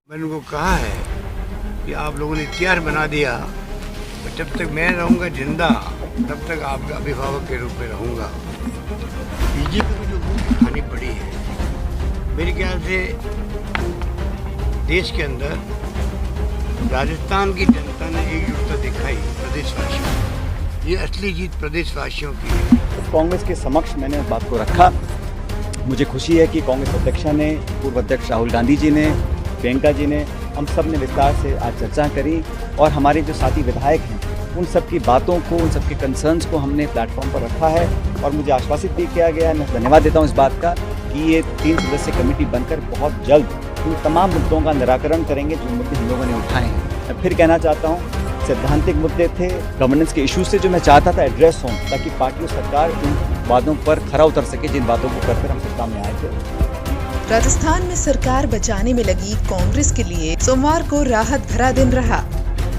मैंने उनको कहा है कि आप लोगों ने इतिहास बना दिया, तो जब तक मैं रहूँगा जिंदा तब तक आपका अभिभावक के रूप में रहूँगा। बीजेपी को जो भूख खानी पड़ी है, मेरे ख्याल से देश के अंदर राजस्थान की जनता ने एकजुटता दिखाई प्रदेशवासियों को। ये असली जीत प्रदेशवासियों की है। कांग्रेस के समक्ष मैंने उस बात को रखा। मुझे खुशी है कि कांग्रेस अध्यक्षा ने, पूर्व अध्यक्ष राहुल गांधी जी ने, प्रियंका जी ने, हम सब ने विस्तार से आज चर्चा करी और हमारे जो साथी विधायक हैं उन सब की बातों को, उन सब के कंसर्न्स को हमने प्लेटफॉर्म पर रखा है और मुझे आश्वासित भी किया गया है। मैं धन्यवाद देता हूं इस बात का कि ये 3 सदस्यीय कमेटी बनकर बहुत जल्द इन तमाम मुद्दों का निराकरण करेंगे जो मुद्दे हम लोगों ने उठाए हैं। मैं फिर कहना चाहता हूँ, सैद्धांतिक मुद्दे थे, गवर्नेंस के इशूज से जो मैं चाहता था एड्रेस हों, ताकि पार्टी और सरकार इन वादों पर खरा उतर सके जिन बातों को करकर हम सत्ता में आए थे। राजस्थान में सरकार बचाने में लगी कांग्रेस के लिए सोमवार को राहत भरा दिन रहा।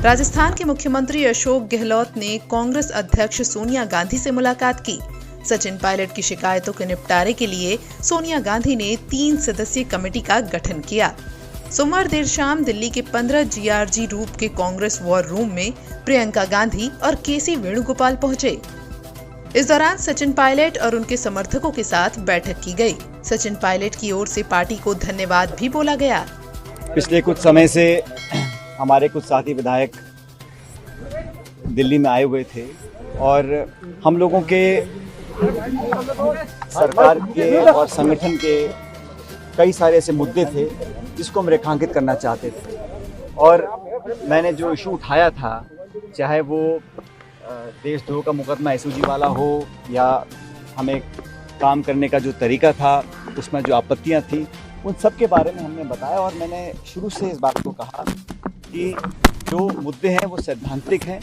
राजस्थान के मुख्यमंत्री अशोक गहलोत ने कांग्रेस अध्यक्ष सोनिया गांधी से मुलाकात की। सचिन पायलट की शिकायतों के निपटारे के लिए सोनिया गांधी ने 3 सदस्यीय कमेटी का गठन किया। सोमवार देर शाम दिल्ली के 15 GRG रूप के कांग्रेस वॉर रूम में प्रियंका गांधी और KC वेणुगोपाल पहुंचे। इस दौरान सचिन पायलट और उनके समर्थकों के साथ बैठक की गई। सचिन पायलट की ओर से पार्टी को धन्यवाद भी बोला गया। पिछले कुछ समय से हमारे कुछ साथी विधायक दिल्ली में आए हुए थे और हम लोगों के सरकार के और संगठन के कई सारे ऐसे मुद्दे थे जिसको हम रेखांकित करना चाहते थे और मैंने जो इशू उठाया था, चाहे वो देशद्रोह का मुकदमा SOG वाला हो या हमें काम करने का जो तरीका था उसमें जो आपत्तियां थी, उन सब के बारे में हमने बताया और मैंने शुरू से इस बात को कहा कि जो मुद्दे हैं वो सैद्धांतिक हैं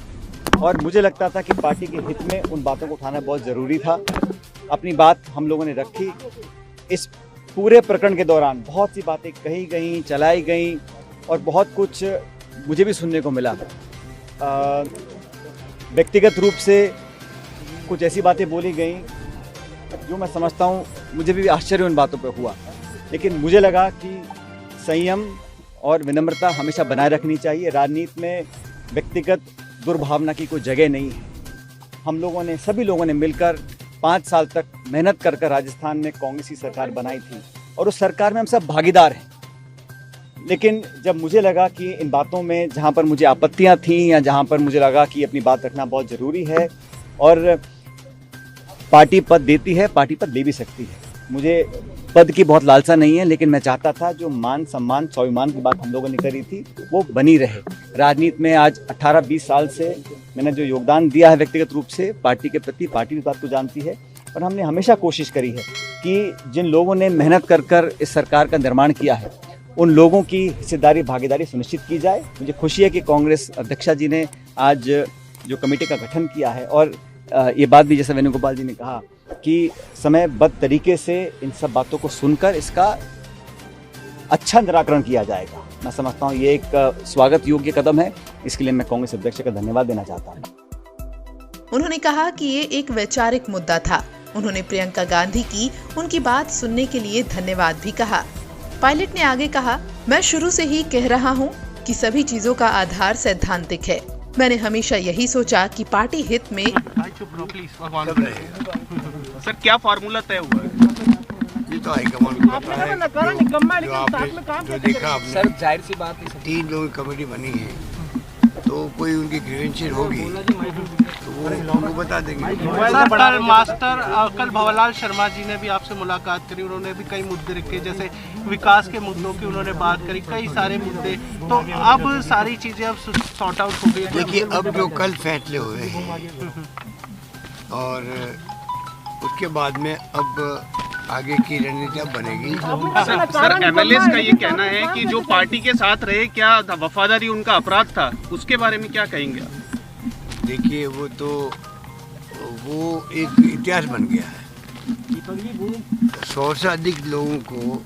और मुझे लगता था कि पार्टी के हित में उन बातों को उठाना बहुत ज़रूरी था। अपनी बात हम लोगों ने रखी। इस पूरे प्रकरण के दौरान बहुत सी बातें कही गई, चलाई गई और बहुत कुछ मुझे भी सुनने को मिला। व्यक्तिगत रूप से कुछ ऐसी बातें बोली गई जो मैं समझता हूँ मुझे भी आश्चर्य उन बातों पर हुआ, लेकिन मुझे लगा कि संयम और विनम्रता हमेशा बनाए रखनी चाहिए। राजनीति में व्यक्तिगत दुर्भावना की कोई जगह नहीं है। हम लोगों ने, सभी लोगों ने मिलकर 5 साल तक मेहनत कर राजस्थान में कांग्रेस की सरकार बनाई थी और उस सरकार में हम सब भागीदार हैं। लेकिन जब मुझे लगा कि इन बातों में जहाँ पर मुझे आपत्तियाँ थीं या जहाँ पर मुझे लगा कि अपनी बात रखना बहुत ज़रूरी है और पार्टी पद देती है, पार्टी पद ले भी सकती है। मुझे पद की बहुत लालसा नहीं है, लेकिन मैं चाहता था जो मान सम्मान स्वाभिमान की बात हम लोगों ने करी थी वो बनी रहे। राजनीति में आज 18-20 साल से मैंने जो योगदान दिया है व्यक्तिगत रूप से पार्टी के प्रति, पार्टी इस बात को जानती है और हमने हमेशा कोशिश करी है कि जिन लोगों ने मेहनत कर इस सरकार का निर्माण किया है उन लोगों की हिस्सेदारी, भागीदारी सुनिश्चित की जाए। मुझे खुशी है कि कांग्रेस अध्यक्षा जी ने आज जो कमेटी का गठन किया है और ये बात भी जैसा वेणुगोपाल जी ने कहा कि समयबद्ध तरीके से इन सब बातों को सुनकर इसका अच्छा निराकरण किया जाएगा। मैं समझता हूँ ये एक स्वागत योग्य कदम है। इसके लिए मैं कांग्रेस अध्यक्ष का धन्यवाद देना चाहता हूँ। उन्होंने कहा कि ये एक वैचारिक मुद्दा था। उन्होंने प्रियंका गांधी की उनकी बात सुनने के लिए धन्यवाद भी कहा। पायलट ने आगे कहा, मैं शुरू से ही कह रहा हूँ कि सभी चीजों का आधार सैद्धांतिक है। मैंने हमेशा यही सोचा कि पार्टी हित में सर क्या फार्मूला तय हुआ है? ये तो हाईकमान को पता है। जो आपने जो देखा आपने, सर जाहिर सी बात है 3 लोगों की कमेटी बनी है, तो कोई उनकी ग्रीवेंसेस होगी तो वो उनको बता देंगे। सर मास्टर कल भंवरलाल शर्मा जी ने भी आपसे मुलाकात करी, उन्होंने भी कई मुद्दे रखे, जैसे विकास के मुद्दों की उन्होंने बात करी, कई सारे मुद्दे। तो अब सारी चीजें अब सॉर्ट आउट हो गई। देखिए, अब जो कल फैसले हुए हैं और उसके बाद में अब आगे की रणनीति अब बनेगी। सर MLAs का ये कहना है कि जो पार्टी के साथ रहे, क्या वफादारी उनका अपराध था, उसके बारे में क्या कहेंगे आप? देखिए, वो एक इतिहास बन गया है। 100 से अधिक लोगों को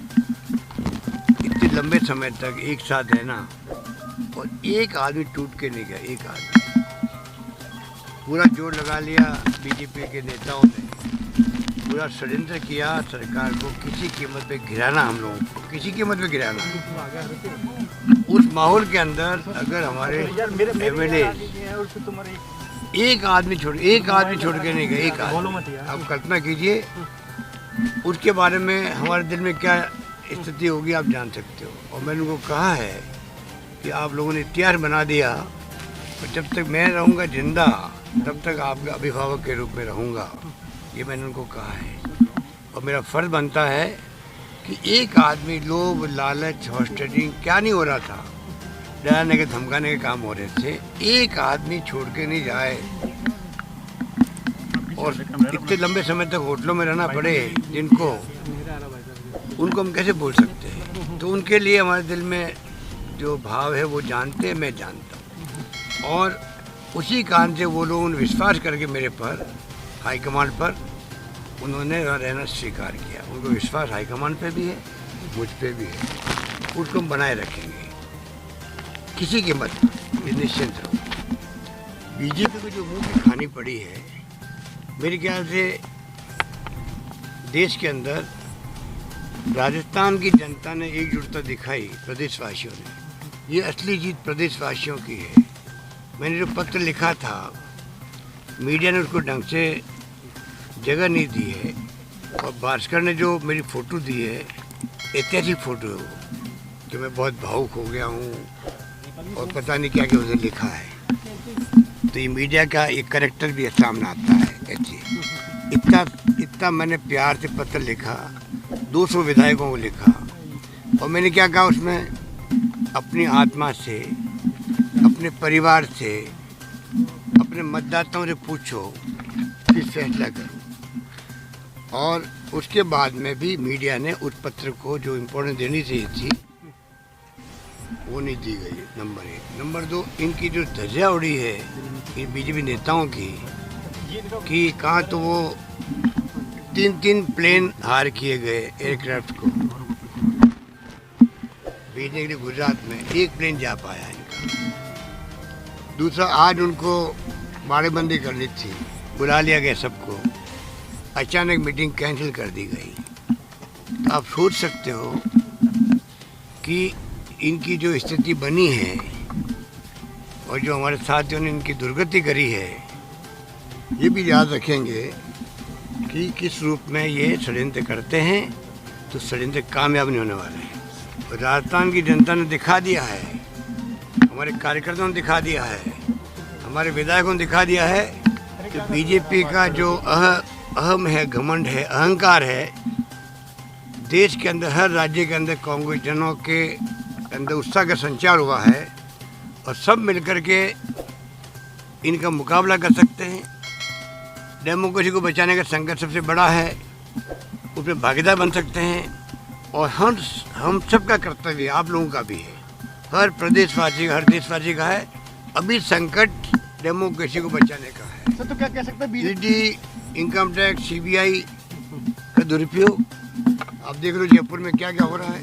इतने लंबे समय तक एक साथ रहना और एक आदमी टूट के नहीं गया। एक आदमी पूरा जोर लगा लिया बीजेपी के नेताओं ने पूरा षड्यंत्र किया सरकार को किसी कीमत पे गिराना, हम लोगों को किसी कीमत पे गिराना। उस माहौल के अंदर अगर हमारे एमएलए एक आदमी छोड़ के नहीं गए, एक आदमी, आप कल्पना कीजिए उसके बारे में हमारे दिल में क्या स्थिति होगी आप जान सकते हो। और मैंने उनको कहा है कि आप लोगों ने इतिहास बना दिया, और जब तक मैं रहूँगा जिंदा तब तक आपका अभिभावक के रूप में रहूँगा, ये मैंने उनको कहा है। और मेरा फ़र्ज़ बनता है कि एक आदमी लोभ लालच हॉस्टेटिंग क्या नहीं हो रहा था, डराने के धमकाने के काम हो रहे थे, एक आदमी छोड़ के नहीं जाए। और इतने लंबे समय तक होटलों में रहना पड़े जिनको, उनको हम कैसे बोल सकते हैं। तो उनके लिए हमारे दिल में जो भाव है वो जानते हैं, मैं जानता हूँ। और उसी कारण से वो लोग विश्वास करके मेरे पर, हाईकमांड पर, उन्होंने रहना स्वीकार किया। उनको विश्वास हाईकमांड पे भी है, मुझ पे भी है। उसको हम बनाए रखेंगे किसी कीमत पर, ये निश्चिंत रहो। बीजेपी को जो मुंह की खानी पड़ी है, मेरे ख्याल से देश के अंदर राजस्थान की जनता ने एकजुटता दिखाई, प्रदेशवासियों ने। ये असली जीत प्रदेशवासियों की है। मैंने जो पत्र लिखा था, मीडिया ने उसको ढंग से जगह नहीं दी है। और भास्कर ने जो मेरी फ़ोटो दी है, ऐतिहासिक फ़ोटो कि मैं बहुत भावुक हो गया हूँ और पता नहीं क्या क्या उसने लिखा है। तो ये मीडिया का एक करैक्टर भी सामने आता है। इतना मैंने प्यार से पत्र लिखा, 200 विधायकों को लिखा। और मैंने क्या कहा उसमें, अपनी आत्मा से, अपने परिवार से, अपने मतदाताओं से पूछो कि फैसला करो। और उसके बाद में भी मीडिया ने उस पत्र को जो इम्पोर्टेंस देनी चाहिए थी वो नहीं दी गई, नंबर 1। नंबर 2, इनकी जो धज्जियाँ उड़ी है इन बीजेपी नेताओं की, कि कहाँ तो वो 3 प्लेन हायर किए गए एयरक्राफ्ट को भेजने के लिए गुजरात में, 1 प्लेन जा पाया इनका। दूसरा, आज उनको बाड़ेबंदी करनी थी, बुला लिया गया सबको, अचानक मीटिंग कैंसिल कर दी गई। तो आप सोच सकते हो कि इनकी जो स्थिति बनी है और जो हमारे साथियों ने इनकी दुर्गति करी है, ये भी याद रखेंगे कि किस रूप में ये षड्यंत्र करते हैं। तो षड्यंत्र कामयाब नहीं होने वाले हैं। और राजस्थान की जनता ने दिखा दिया है, हमारे कार्यकर्ताओं ने दिखा दिया है, हमारे विधायकों ने दिखा दिया है कि बीजेपी का जो अहम है, घमंड है, अहंकार है, देश के अंदर, हर राज्य के अंदर कांग्रेस जनों के अंदर उत्साह का संचार हुआ है। और सब मिलकर के इनका मुकाबला कर सकते हैं। डेमोक्रेसी को बचाने का संघर्ष सबसे बड़ा है, उसमें भागीदार बन सकते हैं। और हम सबका कर्तव्य, आप लोगों का भी है, हर प्रदेशवासी का, हर देशवासी का है। अभी संकट डेमोक्रेसी को बचाने का है। सर, तो क्या कह सकते हैं, ईडी, इनकम टैक्स, सीबीआई का दुरुपयोग आप देख लो जयपुर में क्या क्या हो रहा है,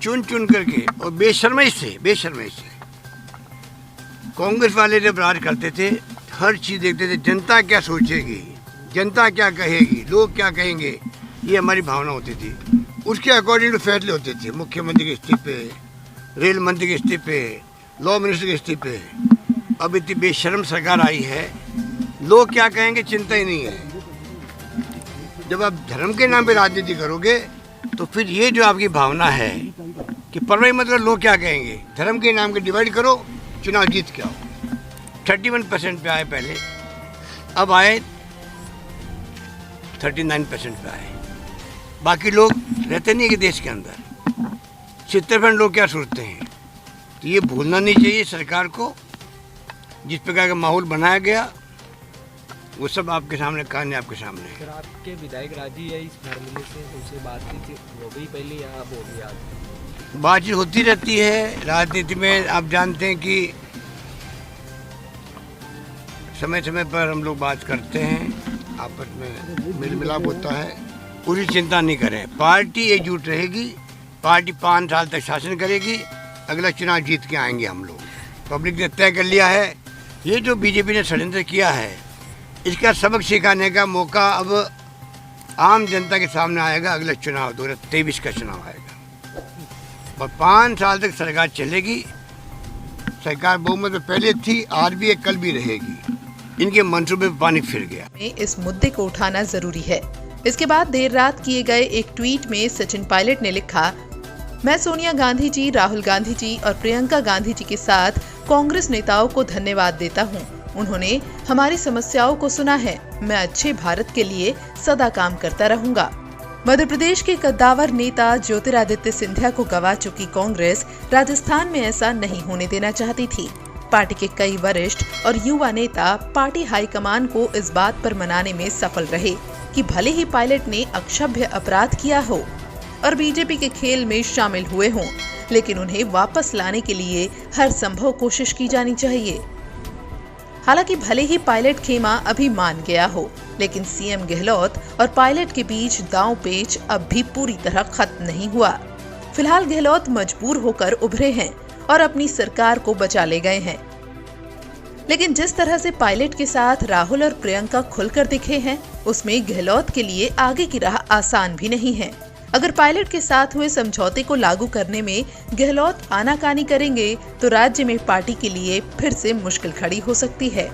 चुन करके। और बेशर्मी से कांग्रेस वाले जब राज करते थे, हर चीज़ देखते थे, जनता क्या सोचेगी, जनता क्या कहेगी, लोग क्या कहेंगे, ये हमारी भावना होती थी। उसके अकॉर्डिंग तो फैसले होते थे, मुख्यमंत्री के इस्तीफे, रेल मंत्री के इस्तीफे, लॉ मिनिस्टर के इस्तीफे। अब इतनी बेशर्म सरकार आई है, लोग क्या कहेंगे चिंता ही नहीं है। जब आप धर्म के नाम पे राजनीति करोगे तो फिर ये जो आपकी भावना है कि परवाही मतलब लोग क्या कहेंगे, धर्म के नाम के डिवाइड करो, चुनाव जीत के आओ। 31% पे आए पहले, अब आए 39% पे आए। बाकी लोग रहते नहीं कि देश के अंदर 70% लोग क्या सोचते हैं। तो ये भूलना नहीं चाहिए सरकार को। जिस प्रकार का माहौल बनाया गया वो सब आपके सामने, कहानी आपके सामने है। सर, आपके विधायक राजी है इस फॉर्मूले से, उनसे बात की थी, हो गई पहले या अब हो गई? आज बातचीत होती रहती है राजनीति में। आप जानते हैं कि समय समय पर हम लोग बात करते हैं, आपस में मेल मिलाप होता है। पूरी चिंता नहीं करें, पार्टी एकजुट रहेगी, पार्टी 5 साल तक शासन करेगी, अगला चुनाव जीत के आएंगे हम लोग। पब्लिक ने तय कर लिया है। ये जो बीजेपी ने षड्यंत्र किया है, इसका सबक सिखाने का मौका अब आम जनता के सामने आएगा अगला चुनाव 2023 का चुनाव आएगा और 5 साल तक सरकार चलेगी। सरकार बहुमत में पहले थी, आज भी है, कल भी रहेगी। इनके मंसूबे में पानी फिर गया। इस मुद्दे को उठाना जरूरी है। इसके बाद देर रात किए गए एक ट्वीट में सचिन पायलट ने लिखा, मैं सोनिया गांधी जी, राहुल गांधी जी और प्रियंका गांधी जी के साथ कांग्रेस नेताओं को धन्यवाद देता हूं। उन्होंने हमारी समस्याओं को सुना है। मैं अच्छे भारत के लिए सदा काम करता रहूंगा। मध्य प्रदेश के कद्दावर नेता ज्योतिरादित्य सिंधिया को गवा चुकी कांग्रेस राजस्थान में ऐसा नहीं होने देना चाहती थी। पार्टी के कई वरिष्ठ और युवा नेता पार्टी हाईकमान को इस बात पर मनाने में सफल रहे कि भले ही पायलट ने अक्षम्य अपराध किया हो और बीजेपी के खेल में शामिल हुए हों, लेकिन उन्हें वापस लाने के लिए हर संभव कोशिश की जानी चाहिए। हालांकि भले ही पायलट खेमा अभी मान गया हो, लेकिन सीएम गहलोत और पायलट के बीच दांव पेच अब भी पूरी तरह खत्म नहीं हुआ। फिलहाल गहलोत मजबूर होकर उभरे हैं और अपनी सरकार को बचा ले गए हैं। लेकिन जिस तरह से पायलट के साथ राहुल और प्रियंका खुलकर दिखे हैं, उसमें गहलोत के लिए आगे की राह आसान भी नहीं है। अगर पायलट के साथ हुए समझौते को लागू करने में गहलोत आनाकानी करेंगे तो राज्य में पार्टी के लिए फिर से मुश्किल खड़ी हो सकती है।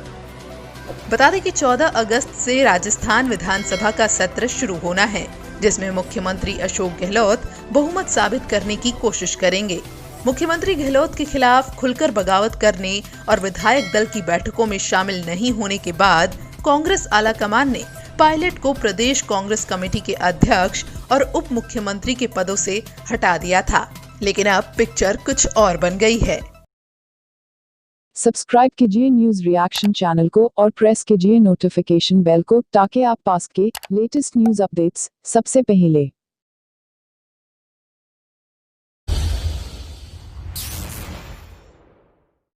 बता दें कि 14 अगस्त से राजस्थान विधानसभा का सत्र शुरू होना है, जिसमें मुख्यमंत्री अशोक गहलोत बहुमत साबित करने की कोशिश करेंगे। मुख्यमंत्री गहलोत के खिलाफ खुलकर बगावत करने और विधायक दल की बैठकों में शामिल नहीं होने के बाद कांग्रेस आलाकमान ने पायलट को प्रदेश कांग्रेस कमेटी के अध्यक्ष और उप मुख्यमंत्री के पदों से हटा दिया था। लेकिन अब पिक्चर कुछ और बन गई है। सब्सक्राइब कीजिए न्यूज रिएक्शन चैनल को और प्रेस कीजिए नोटिफिकेशन बेल को ताकि आप पास के लेटेस्ट न्यूज अपडेट्स सबसे पहले